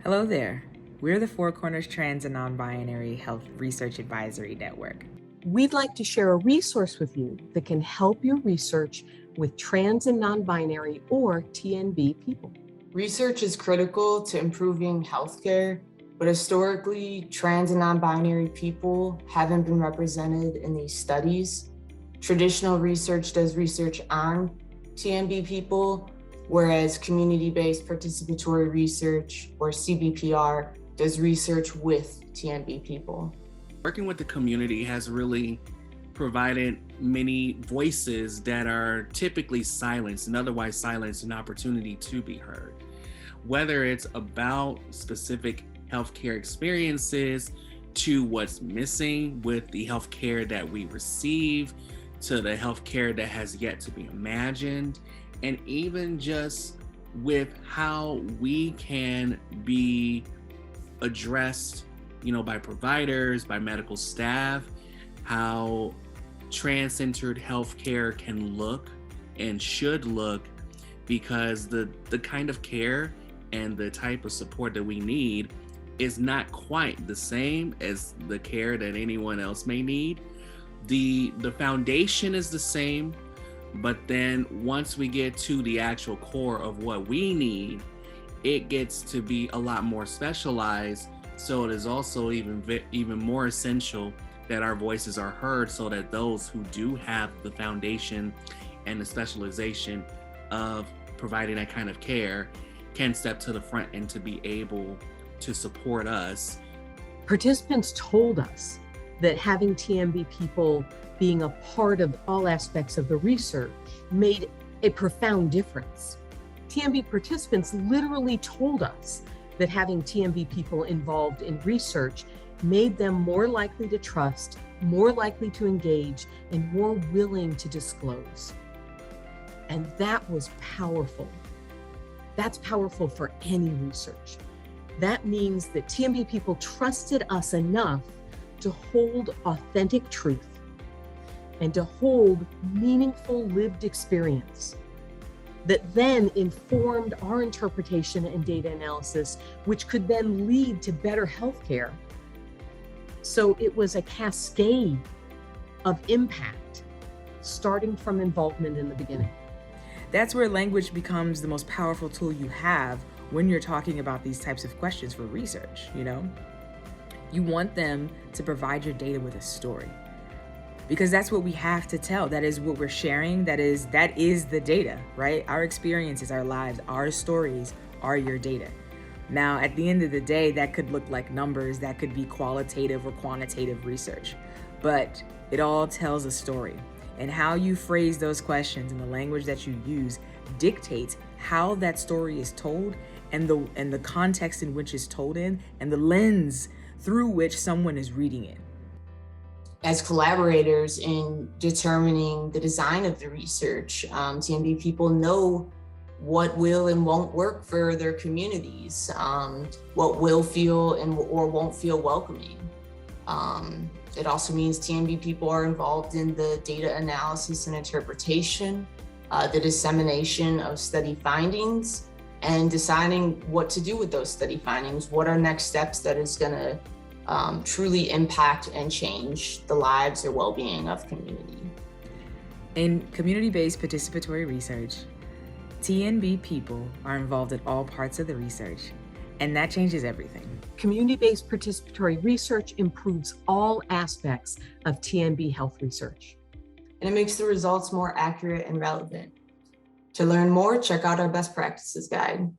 Hello there. We're the Four Corners Trans and Nonbinary Health Research Advisory Network. We'd like to share a resource with you that can help your research with trans and non-binary or TNB people. Research is critical to improving healthcare, but historically, trans and non-binary people haven't been represented in these studies. Traditional research does research on TNB people, whereas community-based participatory research, or CBPR, does research with TNB people. Working with the community has really provided many voices that are typically silenced and otherwise silenced an opportunity to be heard. Whether it's about specific healthcare experiences, to what's missing with the healthcare that we receive, to the healthcare that has yet to be imagined, and even just with how we can be addressed, by providers, by medical staff, how trans-centered healthcare can look and should look, because the kind of care and the type of support that we need is not quite the same as the care that anyone else may need. The foundation is the same, but then once we get to the actual core of what we need, it gets to be a lot more specialized. So it is also even more essential that our voices are heard, so that those who do have the foundation and the specialization of providing that kind of care can step to the front and to be able to support us. Participants told us that having TNB people being a part of all aspects of the research made a profound difference. TNB participants literally told us that having TNB people involved in research made them more likely to trust, more likely to engage, and more willing to disclose. And that was powerful. That's powerful for any research. That means that TNB people trusted us enough to hold authentic truth and to hold meaningful lived experience that then informed our interpretation and data analysis, which could then lead to better healthcare. So it was a cascade of impact, starting from involvement in the beginning. That's where language becomes the most powerful tool you have when you're talking about these types of questions for research, You want them to provide your data with a story, because that's what we have to tell. That is what we're sharing. That is the data, right? Our experiences, our lives, our stories are your data. Now, at the end of the day, that could look like numbers, that could be qualitative or quantitative research, but it all tells a story. And how you phrase those questions and the language that you use dictates how that story is told, and the context in which it's told in, and the lens through which someone is reading it. As collaborators in determining the design of the research, TNB people know what will and won't work for their communities, what will feel or won't feel welcoming. It also means TNB people are involved in the data analysis and interpretation, the dissemination of study findings, and deciding what to do with those study findings. What are next steps that is going to truly impact and change the lives or well-being of community. In community-based participatory research, TNB people are involved at all parts of the research, and that changes everything. Community-based participatory research improves all aspects of TNB health research. And it makes the results more accurate and relevant. To learn more, check out our best practices guide.